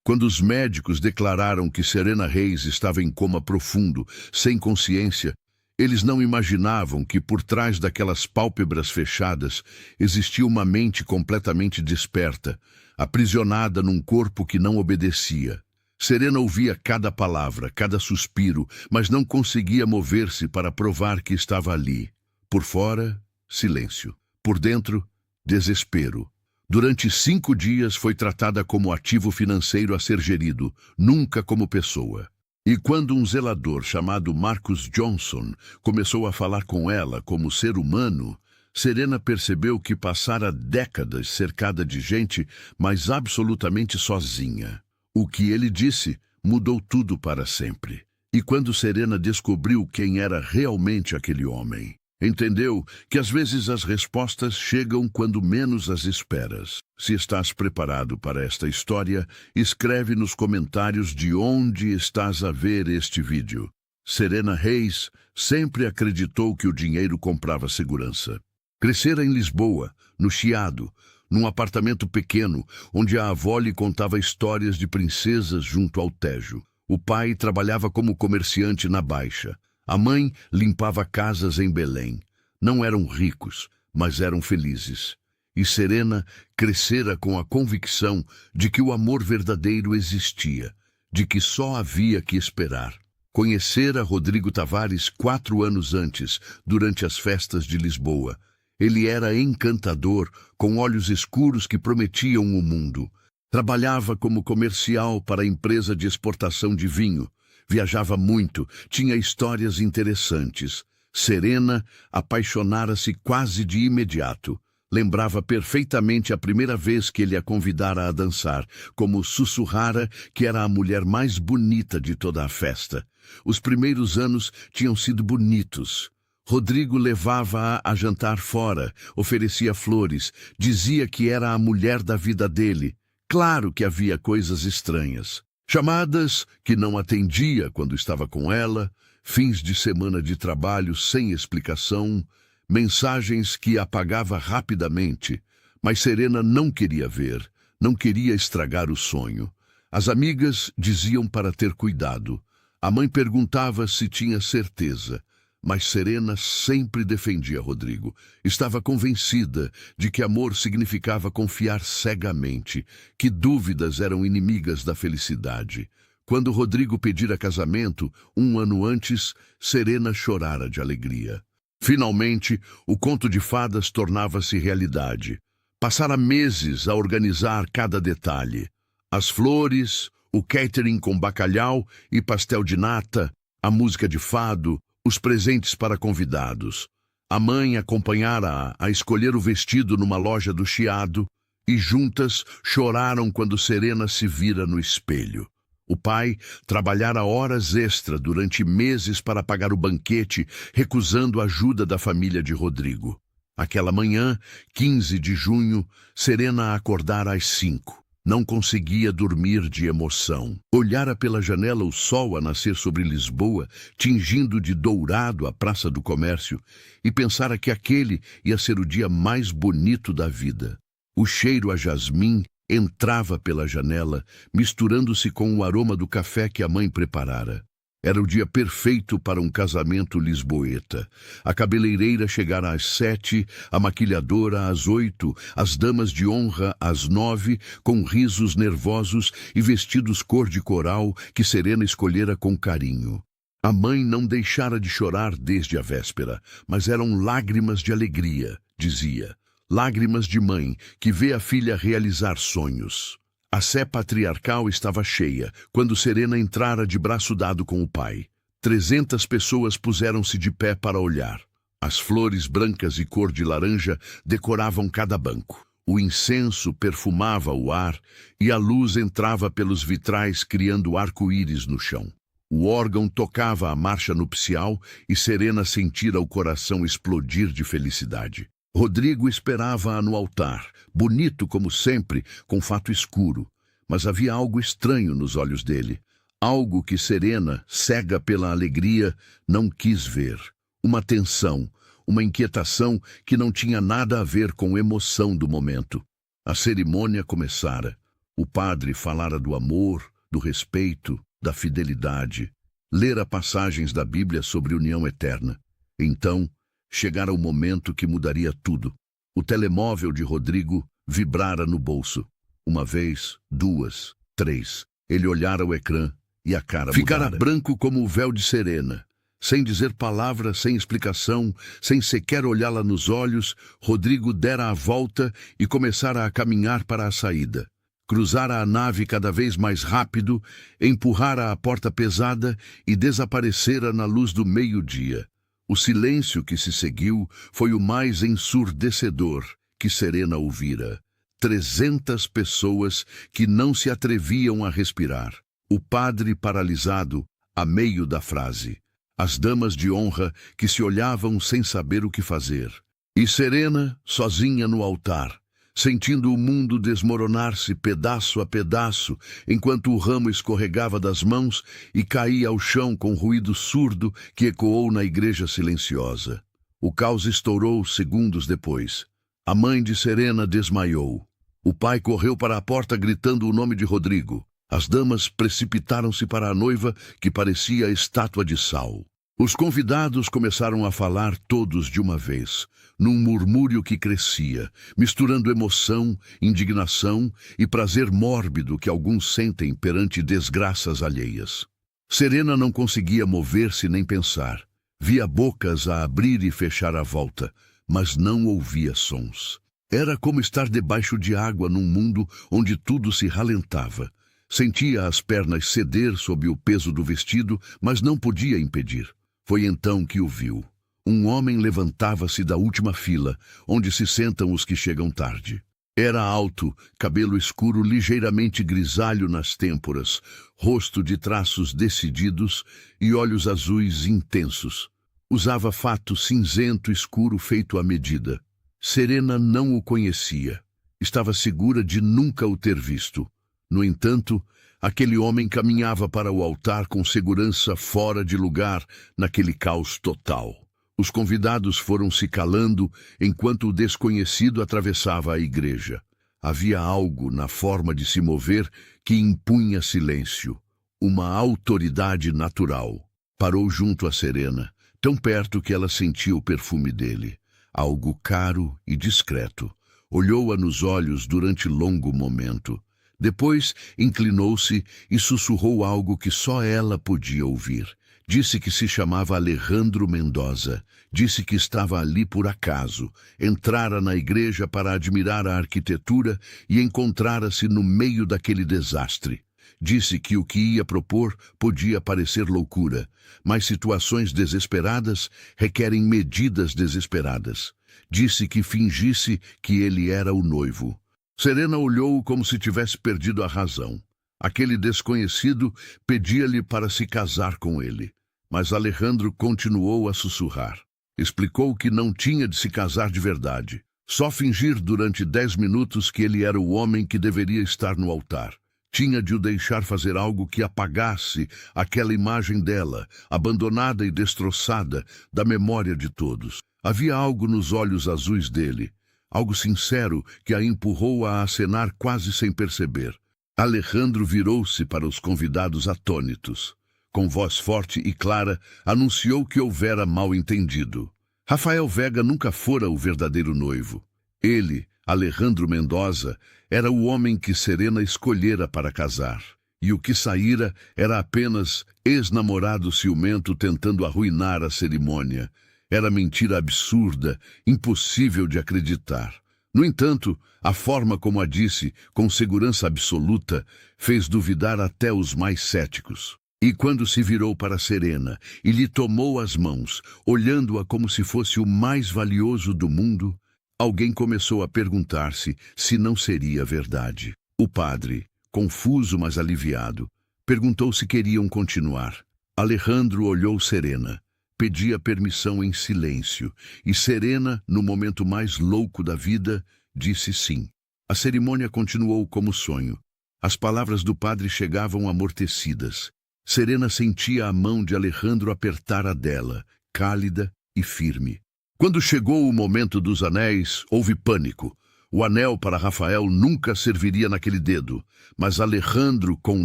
Quando os médicos declararam que Serena Reis estava em coma profundo, sem consciência, eles não imaginavam que por trás daquelas pálpebras fechadas existia uma mente completamente desperta, aprisionada num corpo que não obedecia. Serena ouvia cada palavra, cada suspiro, mas não conseguia mover-se para provar que estava ali. Por fora, silêncio. Por dentro, desespero. Durante 5 dias foi tratada como ativo financeiro a ser gerido, nunca como pessoa. E quando um zelador chamado Marcus Johnson começou a falar com ela como ser humano, Serena percebeu que passara décadas cercada de gente, mas absolutamente sozinha. O que ele disse mudou tudo para sempre. E quando Serena descobriu quem era realmente aquele homem, entendeu que às vezes as respostas chegam quando menos as esperas. Se estás preparado para esta história, escreve nos comentários de onde estás a ver este vídeo. Serena Reis sempre acreditou que o dinheiro comprava segurança. Crescera em Lisboa, no Chiado, num apartamento pequeno, onde a avó lhe contava histórias de princesas junto ao Tejo. O pai trabalhava como comerciante na Baixa. A mãe limpava casas em Belém. Não eram ricos, mas eram felizes. E Serena crescera com a convicção de que o amor verdadeiro existia, de que só havia que esperar. Conhecera Rodrigo Tavares 4 anos antes, durante as festas de Lisboa. Ele era encantador, com olhos escuros que prometiam o mundo. Trabalhava como comercial para a empresa de exportação de vinho. Viajava muito, tinha histórias interessantes. Serena apaixonara-se quase de imediato. Lembrava perfeitamente a primeira vez que ele a convidara a dançar, como sussurrara que era a mulher mais bonita de toda a festa. Os primeiros anos tinham sido bonitos. Rodrigo levava-a a jantar fora, oferecia flores, dizia que era a mulher da vida dele. Claro que havia coisas estranhas. Chamadas que não atendia quando estava com ela, fins de semana de trabalho sem explicação, mensagens que apagava rapidamente, mas Serena não queria ver, não queria estragar o sonho. As amigas diziam para ter cuidado. A mãe perguntava se tinha certeza, mas Serena sempre defendia Rodrigo. Estava convencida de que amor significava confiar cegamente, que dúvidas eram inimigas da felicidade. Quando Rodrigo pedira casamento, 1 ano antes, Serena chorara de alegria. Finalmente, o conto de fadas tornava-se realidade. Passara meses a organizar cada detalhe. As flores, o catering com bacalhau e pastel de nata, a música de fado, os presentes para convidados. A mãe acompanhara-a a escolher o vestido numa loja do Chiado e juntas choraram quando Serena se vira no espelho. O pai trabalhara horas extra durante meses para pagar o banquete, recusando a ajuda da família de Rodrigo. Aquela manhã, 15 de junho, Serena acordara às 5. Não conseguia dormir de emoção. Olhara pela janela o sol a nascer sobre Lisboa, tingindo de dourado a Praça do Comércio, e pensara que aquele ia ser o dia mais bonito da vida. O cheiro a jasmim entrava pela janela, misturando-se com o aroma do café que a mãe preparara. Era o dia perfeito para um casamento lisboeta. A cabeleireira chegara às 7, a maquilhadora às 8, as damas de honra às 9, com risos nervosos e vestidos cor de coral que Serena escolhera com carinho. A mãe não deixara de chorar desde a véspera, mas eram lágrimas de alegria, dizia. Lágrimas de mãe que vê a filha realizar sonhos. A sé patriarcal estava cheia, quando Serena entrara de braço dado com o pai. 300 pessoas puseram-se de pé para olhar. As flores brancas e cor de laranja decoravam cada banco. O incenso perfumava o ar e a luz entrava pelos vitrais criando arco-íris no chão. O órgão tocava a marcha nupcial e Serena sentira o coração explodir de felicidade. Rodrigo esperava-a no altar, bonito como sempre, com fato escuro. Mas havia algo estranho nos olhos dele. Algo que Serena, cega pela alegria, não quis ver. Uma tensão, uma inquietação que não tinha nada a ver com a emoção do momento. A cerimônia começara. O padre falara do amor, do respeito, da fidelidade. Lera passagens da Bíblia sobre união eterna. Então, chegara o momento que mudaria tudo. O telemóvel de Rodrigo vibrara no bolso. Uma vez, duas, três. Ele olhara o ecrã e a cara ficara branco como o véu de Serena. Sem dizer palavra, sem explicação, sem sequer olhá-la nos olhos, Rodrigo dera a volta e começara a caminhar para a saída. Cruzara a nave cada vez mais rápido, empurrara a porta pesada e desaparecera na luz do meio-dia. O silêncio que se seguiu foi o mais ensurdecedor que Serena ouvira. 300 pessoas que não se atreviam a respirar. O padre paralisado, a meio da frase. As damas de honra que se olhavam sem saber o que fazer. E Serena, sozinha no altar, sentindo o mundo desmoronar-se pedaço a pedaço, enquanto o ramo escorregava das mãos e caía ao chão com ruído surdo que ecoou na igreja silenciosa. O caos estourou segundos depois. A mãe de Serena desmaiou. O pai correu para a porta gritando o nome de Rodrigo. As damas precipitaram-se para a noiva, que parecia estátua de sal. Os convidados começaram a falar todos de uma vez, num murmúrio que crescia, misturando emoção, indignação e prazer mórbido que alguns sentem perante desgraças alheias. Serena não conseguia mover-se nem pensar. Via bocas a abrir e fechar à volta, mas não ouvia sons. Era como estar debaixo de água num mundo onde tudo se ralentava. Sentia as pernas ceder sob o peso do vestido, mas não podia impedir. Foi então que o viu. Um homem levantava-se da última fila, onde se sentam os que chegam tarde. Era alto, cabelo escuro ligeiramente grisalho nas têmporas, rosto de traços decididos e olhos azuis intensos. Usava fato cinzento escuro feito à medida. Serena não o conhecia. Estava segura de nunca o ter visto. No entanto, aquele homem caminhava para o altar com segurança fora de lugar naquele caos total. Os convidados foram se calando enquanto o desconhecido atravessava a igreja. Havia algo na forma de se mover que impunha silêncio. Uma autoridade natural. Parou junto a Serena, tão perto que ela sentia o perfume dele. Algo caro e discreto. Olhou-a nos olhos durante longo momento. Depois inclinou-se e sussurrou algo que só ela podia ouvir. Disse que se chamava Alejandro Mendoza. Disse que estava ali por acaso. Entrara na igreja para admirar a arquitetura e encontrara-se no meio daquele desastre. Disse que o que ia propor podia parecer loucura, mas situações desesperadas requerem medidas desesperadas. Disse que fingisse que ele era o noivo. Serena olhou-o como se tivesse perdido a razão. Aquele desconhecido pedia-lhe para se casar com ele. Mas Alejandro continuou a sussurrar. Explicou que não tinha de se casar de verdade. Só fingir durante 10 minutos que ele era o homem que deveria estar no altar. Tinha de o deixar fazer algo que apagasse aquela imagem dela, abandonada e destroçada, da memória de todos. Havia algo nos olhos azuis dele. Algo sincero que a empurrou a acenar quase sem perceber. Alejandro virou-se para os convidados atônitos. Com voz forte e clara, anunciou que houvera mal-entendido. Rafael Vega nunca fora o verdadeiro noivo. Ele, Alejandro Mendoza, era o homem que Serena escolhera para casar. E o que saíra era apenas ex-namorado ciumento tentando arruinar a cerimônia. Era mentira absurda, impossível de acreditar. No entanto, a forma como a disse, com segurança absoluta, fez duvidar até os mais céticos. E quando se virou para Serena e lhe tomou as mãos, olhando-a como se fosse o mais valioso do mundo, alguém começou a perguntar-se se não seria verdade. O padre, confuso mas aliviado, perguntou se queriam continuar. Alejandro olhou Serena. Pedia permissão em silêncio, e Serena, no momento mais louco da vida, disse sim. A cerimônia continuou como sonho. As palavras do padre chegavam amortecidas. Serena sentia a mão de Alejandro apertar a dela, cálida e firme. Quando chegou o momento dos anéis, houve pânico. O anel para Rafael nunca serviria naquele dedo, mas Alejandro, com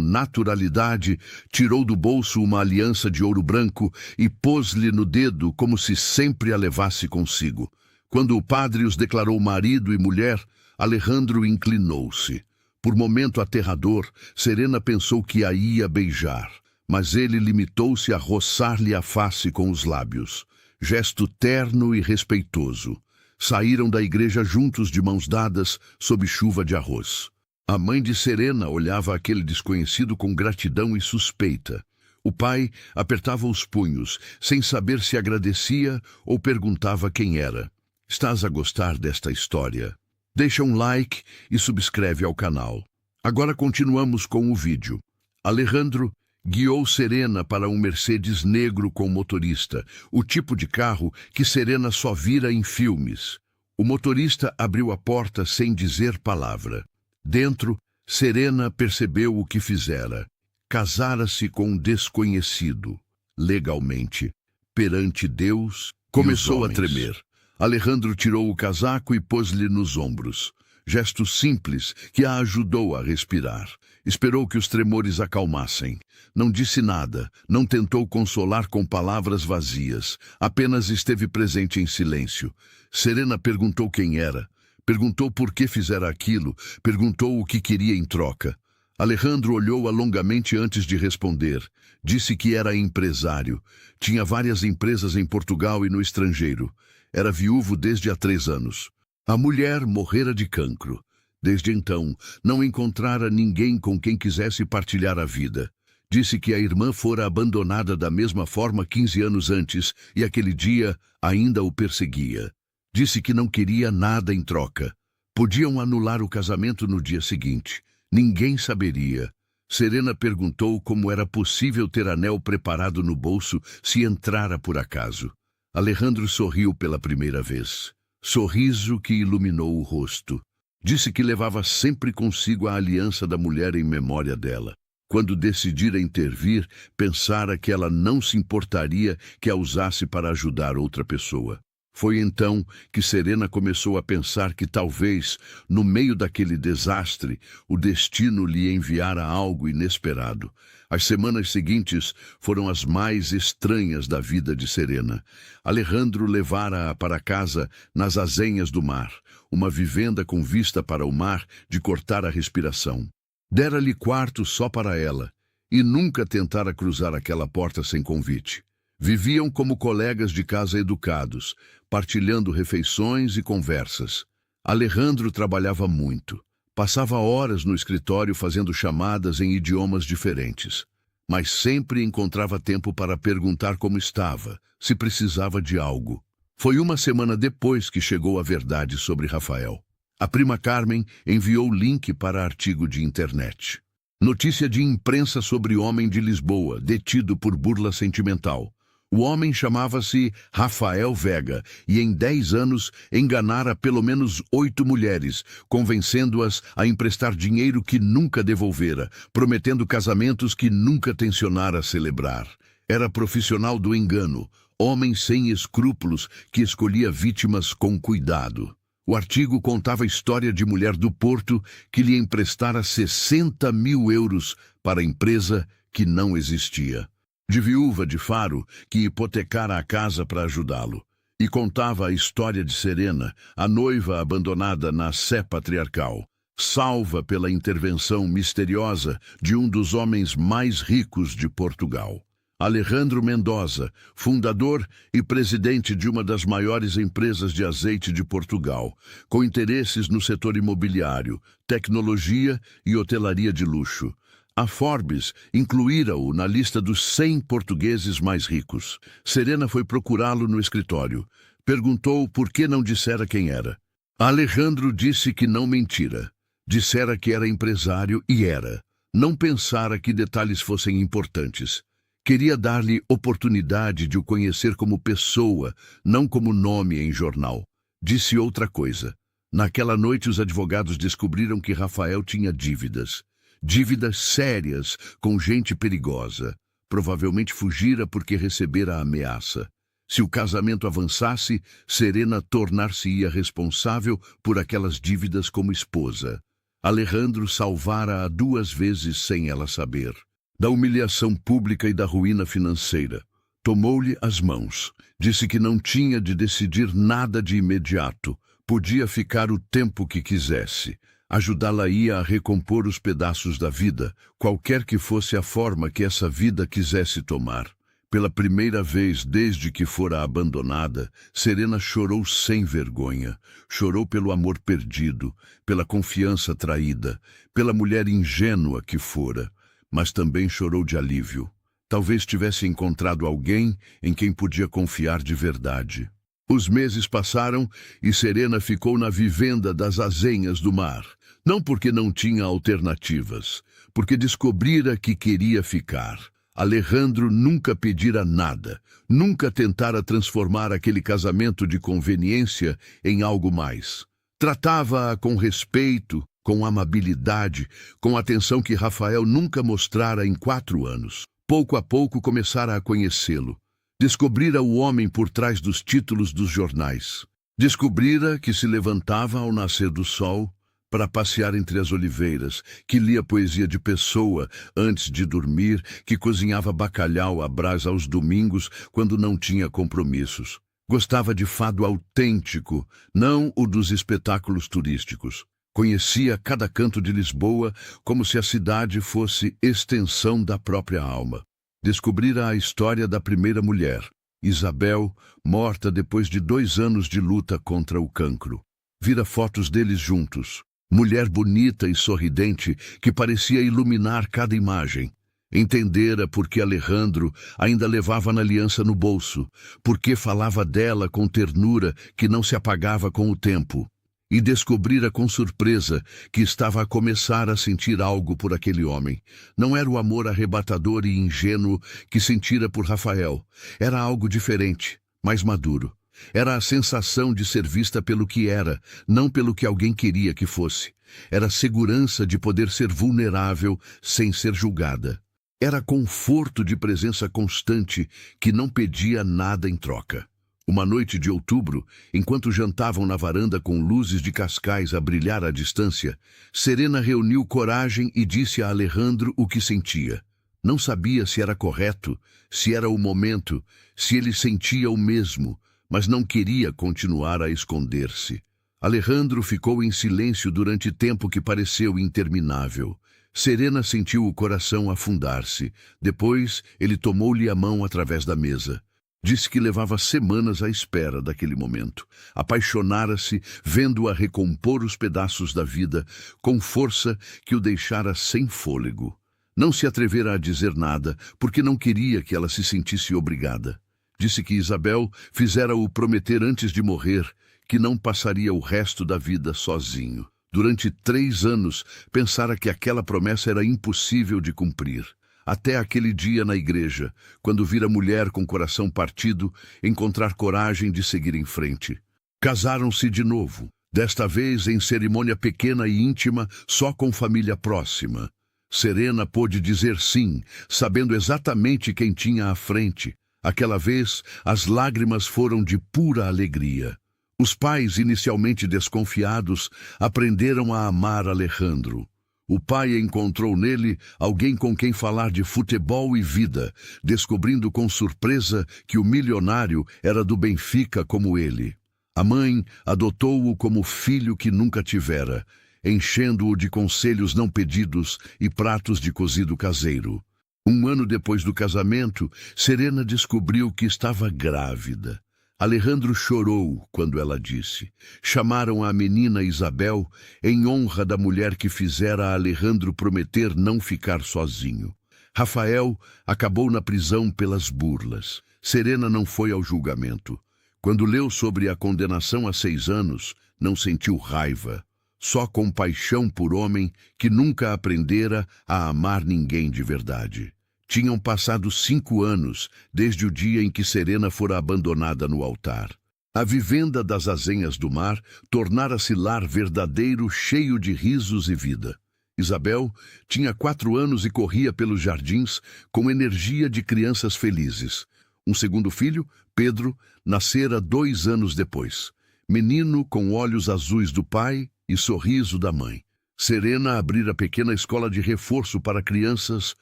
naturalidade, tirou do bolso uma aliança de ouro branco e pôs-lhe no dedo como se sempre a levasse consigo. Quando o padre os declarou marido e mulher, Alejandro inclinou-se. Por momento aterrador, Serena pensou que a ia beijar, mas ele limitou-se a roçar-lhe a face com os lábios. Gesto terno e respeitoso. Saíram da igreja juntos de mãos dadas, sob chuva de arroz. A mãe de Serena olhava aquele desconhecido com gratidão e suspeita. O pai apertava os punhos, sem saber se agradecia ou perguntava quem era. Estás a gostar desta história? Deixa um like e subscreve ao canal. Agora continuamos com o vídeo. Alejandro guiou Serena para um Mercedes negro com motorista, o tipo de carro que Serena só vira em filmes. O motorista abriu a porta sem dizer palavra. Dentro, Serena percebeu o que fizera. Casara-se com um desconhecido. Legalmente, perante Deus, começou a tremer. Alejandro tirou o casaco e pôs-lhe nos ombros. Gesto simples que a ajudou a respirar. Esperou que os tremores acalmassem. Não disse nada, não tentou consolar com palavras vazias. Apenas esteve presente em silêncio. Serena perguntou quem era. Perguntou por que fizera aquilo. Perguntou o que queria em troca. Alejandro olhou-a longamente antes de responder. Disse que era empresário. Tinha várias empresas em Portugal e no estrangeiro. Era viúvo desde há 3 anos. A mulher morrera de cancro. Desde então, não encontrara ninguém com quem quisesse partilhar a vida. Disse que a irmã fora abandonada da mesma forma 15 anos antes e aquele dia ainda o perseguia. Disse que não queria nada em troca. Podiam anular o casamento no dia seguinte. Ninguém saberia. Serena perguntou como era possível ter anel preparado no bolso se entrara por acaso. Alejandro sorriu pela primeira vez. Sorriso que iluminou o rosto. Disse que levava sempre consigo a aliança da mulher em memória dela. Quando decidira intervir, pensara que ela não se importaria que a usasse para ajudar outra pessoa. Foi então que Serena começou a pensar que talvez, no meio daquele desastre, o destino lhe enviara algo inesperado. As semanas seguintes foram as mais estranhas da vida de Serena. Alejandro levara-a para casa nas azenhas do mar, uma vivenda com vista para o mar de cortar a respiração. Dera-lhe quarto só para ela, e nunca tentara cruzar aquela porta sem convite. Viviam como colegas de casa educados, partilhando refeições e conversas. Alejandro trabalhava muito. Passava horas no escritório fazendo chamadas em idiomas diferentes. Mas sempre encontrava tempo para perguntar como estava, se precisava de algo. Foi uma semana depois que chegou a verdade sobre Rafael. A prima Carmen enviou link para artigo de internet. Notícia de imprensa sobre homem de Lisboa, detido por burla sentimental. O homem chamava-se Rafael Vega e em 10 anos enganara pelo menos 8 mulheres, convencendo-as a emprestar dinheiro que nunca devolvera, prometendo casamentos que nunca tencionara celebrar. Era profissional do engano, homem sem escrúpulos que escolhia vítimas com cuidado. O artigo contava a história de mulher do Porto que lhe emprestara 60 mil euros para a empresa que não existia. De viúva de Faro, que hipotecara a casa para ajudá-lo. E contava a história de Serena, a noiva abandonada na Sé patriarcal, salva pela intervenção misteriosa de um dos homens mais ricos de Portugal. Alejandro Mendoza, fundador e presidente de uma das maiores empresas de azeite de Portugal, com interesses no setor imobiliário, tecnologia e hotelaria de luxo. A Forbes incluíra-o na lista dos 100 portugueses mais ricos. Serena foi procurá-lo no escritório. Perguntou por que não dissera quem era. Alejandro disse que não mentira. Dissera que era empresário e era. Não pensara que detalhes fossem importantes. Queria dar-lhe oportunidade de o conhecer como pessoa, não como nome em jornal. Disse outra coisa. Naquela noite os advogados descobriram que Rafael tinha dívidas. Dívidas sérias com gente perigosa. Provavelmente fugira porque recebera a ameaça. Se o casamento avançasse, Serena tornar-se-ia responsável por aquelas dívidas como esposa. Alejandro salvara-a 2 vezes sem ela saber. Da humilhação pública e da ruína financeira. Tomou-lhe as mãos. Disse que não tinha de decidir nada de imediato. Podia ficar o tempo que quisesse. Ajudá-la-ia a recompor os pedaços da vida, qualquer que fosse a forma que essa vida quisesse tomar. Pela primeira vez desde que fora abandonada, Serena chorou sem vergonha. Chorou pelo amor perdido, pela confiança traída, pela mulher ingênua que fora. Mas também chorou de alívio. Talvez tivesse encontrado alguém em quem podia confiar de verdade. Os meses passaram e Serena ficou na vivenda das Azenhas do Mar. Não porque não tinha alternativas, porque descobrira que queria ficar. Alejandro nunca pedira nada, nunca tentara transformar aquele casamento de conveniência em algo mais. Tratava-a com respeito, com amabilidade, com atenção que Rafael nunca mostrara em 4 anos. Pouco a pouco começara a conhecê-lo. Descobrira o homem por trás dos títulos dos jornais. Descobrira que se levantava ao nascer do sol para passear entre as oliveiras, que lia poesia de Pessoa antes de dormir, que cozinhava bacalhau à brasa aos domingos quando não tinha compromissos. Gostava de fado autêntico, não o dos espetáculos turísticos. Conhecia cada canto de Lisboa como se a cidade fosse extensão da própria alma. Descobrira a história da primeira mulher, Isabel, morta depois de 2 anos de luta contra o cancro. Vira fotos deles juntos. Mulher bonita e sorridente que parecia iluminar cada imagem. Entendera por que Alejandro ainda levava a aliança no bolso, por que falava dela com ternura que não se apagava com o tempo. E descobrira com surpresa que estava a começar a sentir algo por aquele homem. Não era o amor arrebatador e ingênuo que sentira por Rafael. Era algo diferente, mais maduro. Era a sensação de ser vista pelo que era, não pelo que alguém queria que fosse. Era a segurança de poder ser vulnerável sem ser julgada. Era conforto de presença constante que não pedia nada em troca. Uma noite de outubro, enquanto jantavam na varanda com luzes de Cascais a brilhar à distância, Serena reuniu coragem e disse a Alejandro o que sentia. Não sabia se era correto, se era o momento, se ele sentia o mesmo, mas não queria continuar a esconder-se. Alejandro ficou em silêncio durante tempo que pareceu interminável. Serena sentiu o coração afundar-se. Depois, ele tomou-lhe a mão através da mesa. Disse que levava semanas à espera daquele momento. Apaixonara-se, vendo-a recompor os pedaços da vida, com força que o deixara sem fôlego. Não se atrevera a dizer nada, porque não queria que ela se sentisse obrigada. Disse que Isabel fizera-o prometer antes de morrer que não passaria o resto da vida sozinho. Durante 3 anos, pensara que aquela promessa era impossível de cumprir. Até aquele dia na igreja, quando vira mulher com coração partido, encontrar coragem de seguir em frente. Casaram-se de novo, desta vez em cerimônia pequena e íntima, só com família próxima. Serena pôde dizer sim, sabendo exatamente quem tinha à frente. Aquela vez, as lágrimas foram de pura alegria. Os pais, inicialmente desconfiados, aprenderam a amar Alejandro. O pai encontrou nele alguém com quem falar de futebol e vida, descobrindo com surpresa que o milionário era do Benfica como ele. A mãe adotou-o como filho que nunca tivera, enchendo-o de conselhos não pedidos e pratos de cozido caseiro. 1 ano depois do casamento, Serena descobriu que estava grávida. Alejandro chorou quando ela disse. Chamaram a menina Isabel em honra da mulher que fizera a Alejandro prometer não ficar sozinho. Rafael acabou na prisão pelas burlas. Serena não foi ao julgamento. Quando leu sobre a condenação a 6 anos, não sentiu raiva. Só compaixão por homem que nunca aprendera a amar ninguém de verdade. Tinham passado 5 anos desde o dia em que Serena fora abandonada no altar. A vivenda das Azenhas do Mar tornara-se lar verdadeiro, cheio de risos e vida. Isabel tinha 4 anos e corria pelos jardins com energia de crianças felizes. Um segundo filho, Pedro, nascera 2 anos depois. Menino com olhos azuis do pai e sorriso da mãe. Serena abrira pequena escola de reforço para crianças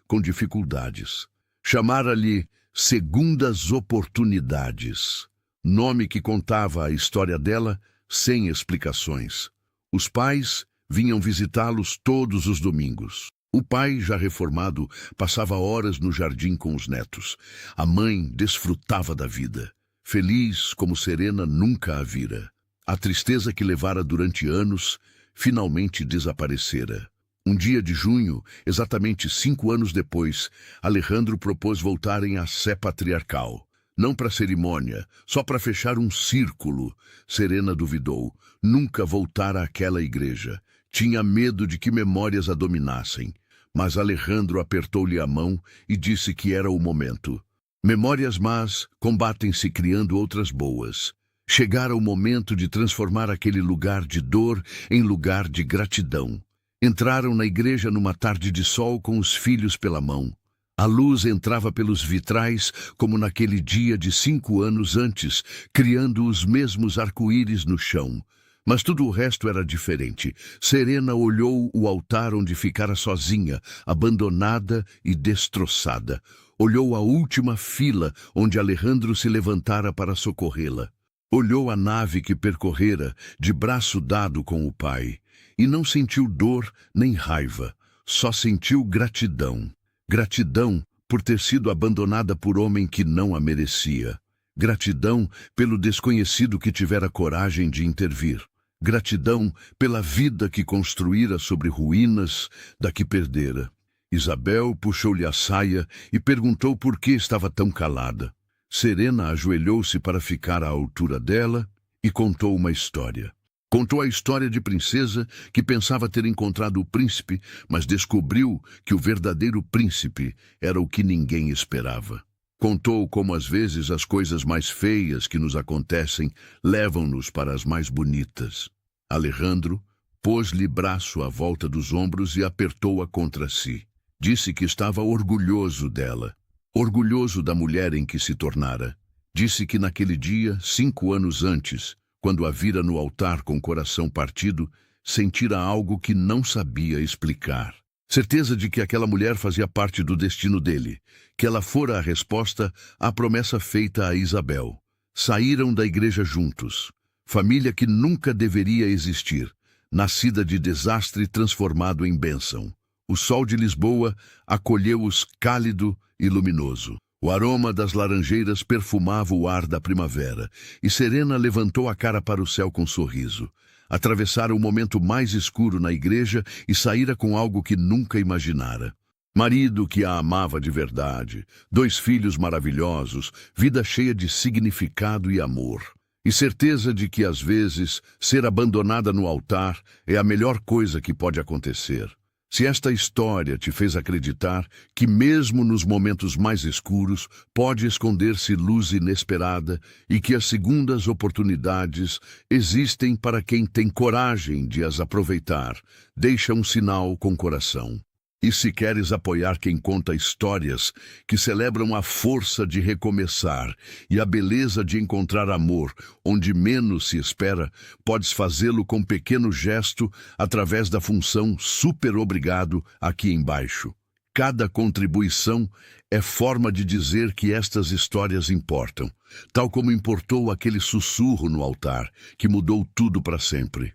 com dificuldades. Chamara-lhe Segundas Oportunidades, nome que contava a história dela sem explicações. Os pais vinham visitá-los todos os domingos. O pai, já reformado, passava horas no jardim com os netos. A mãe desfrutava da vida, feliz como Serena nunca a vira. A tristeza que levara durante anos finalmente desaparecera. Um dia de junho, exatamente 5 anos depois, Alejandro propôs voltarem à Sé patriarcal. Não para cerimônia, só para fechar um círculo. Serena duvidou. Nunca voltara àquela igreja. Tinha medo de que memórias a dominassem. Mas Alejandro apertou-lhe a mão e disse que era o momento. Memórias más combatem-se criando outras boas. Chegara o momento de transformar aquele lugar de dor em lugar de gratidão. Entraram na igreja numa tarde de sol com os filhos pela mão. A luz entrava pelos vitrais como naquele dia de 5 anos antes, criando os mesmos arco-íris no chão. Mas tudo o resto era diferente. Serena olhou o altar onde ficara sozinha, abandonada e destroçada. Olhou a última fila onde Alejandro se levantara para socorrê-la. Olhou a nave que percorrera, de braço dado com o pai, e não sentiu dor nem raiva, só sentiu gratidão. Gratidão por ter sido abandonada por homem que não a merecia. Gratidão pelo desconhecido que tivera coragem de intervir. Gratidão pela vida que construíra sobre ruínas da que perdera. Isabel puxou-lhe a saia e perguntou por que estava tão calada. Serena ajoelhou-se para ficar à altura dela e contou uma história. Contou a história de princesa que pensava ter encontrado o príncipe, mas descobriu que o verdadeiro príncipe era o que ninguém esperava. Contou como às vezes as coisas mais feias que nos acontecem levam-nos para as mais bonitas. Alejandro pôs-lhe braço à volta dos ombros e apertou-a contra si. Disse que estava orgulhoso dela. Orgulhoso da mulher em que se tornara. Disse que naquele dia, 5 anos antes, quando a vira no altar com o coração partido, sentira algo que não sabia explicar. Certeza de que aquela mulher fazia parte do destino dele, que ela fora a resposta à promessa feita a Isabel. Saíram da igreja juntos. Família que nunca deveria existir, nascida de desastre transformado em bênção. O sol de Lisboa acolheu-os cálido e luminoso. O aroma das laranjeiras perfumava o ar da primavera, e Serena levantou a cara para o céu com sorriso. Atravessara o momento mais escuro na igreja e saíra com algo que nunca imaginara. Marido que a amava de verdade, 2 filhos maravilhosos, vida cheia de significado e amor. E certeza de que, às vezes, ser abandonada no altar é a melhor coisa que pode acontecer. Se esta história te fez acreditar que mesmo nos momentos mais escuros pode esconder-se luz inesperada e que as segundas oportunidades existem para quem tem coragem de as aproveitar, deixa um sinal com o coração. E se queres apoiar quem conta histórias que celebram a força de recomeçar e a beleza de encontrar amor onde menos se espera, podes fazê-lo com pequeno gesto através da função Super Obrigado aqui embaixo. Cada contribuição é forma de dizer que estas histórias importam, tal como importou aquele sussurro no altar, que mudou tudo para sempre.